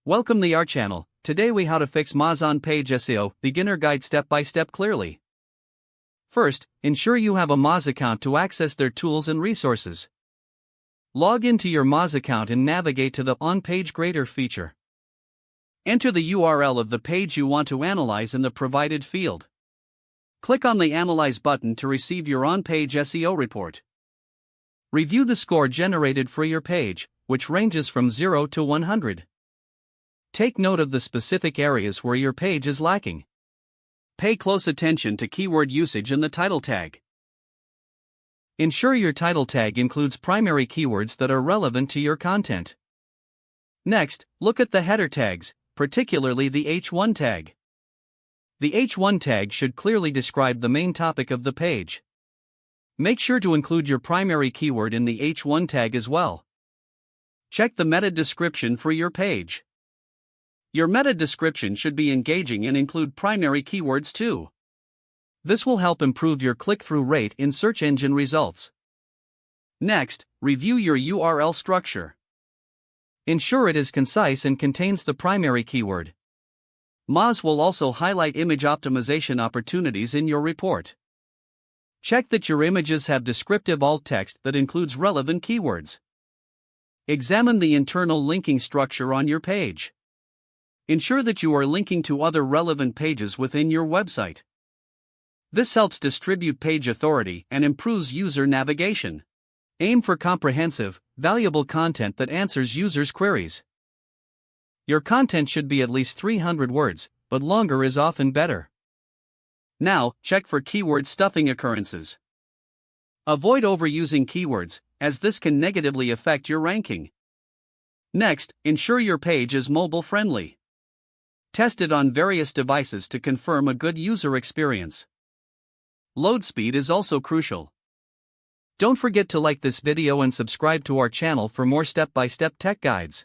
Welcome to our channel. Today we how to fix Moz on-page SEO, beginner guide step by step clearly. First, ensure you have a Moz account to access their tools and resources. Log into your Moz account and navigate to the On-Page Grader feature. Enter the URL of the page you want to analyze in the provided field. Click on the Analyze button to receive your on-page SEO report. Review the score generated for your page, which ranges from 0 to 100. Take note of the specific areas where your page is lacking. Pay close attention to keyword usage in the title tag. Ensure your title tag includes primary keywords that are relevant to your content. Next, look at the header tags, particularly the H1 tag. The H1 tag should clearly describe the main topic of the page. Make sure to include your primary keyword in the H1 tag as well. Check the meta description for your page. Your meta description should be engaging and include primary keywords too. This will help improve your click-through rate in search engine results. Next, review your URL structure. Ensure it is concise and contains the primary keyword. Moz will also highlight image optimization opportunities in your report. Check that your images have descriptive alt text that includes relevant keywords. Examine the internal linking structure on your page. Ensure that you are linking to other relevant pages within your website. This helps distribute page authority and improves user navigation. Aim for comprehensive, valuable content that answers users' queries. Your content should be at least 300 words, but longer is often better. Now, check for keyword stuffing occurrences. Avoid overusing keywords, as this can negatively affect your ranking. Next, ensure your page is mobile-friendly. Test it on various devices to confirm a good user experience. Load speed is also crucial. Don't forget to like this video and subscribe to our channel for more step-by-step tech guides.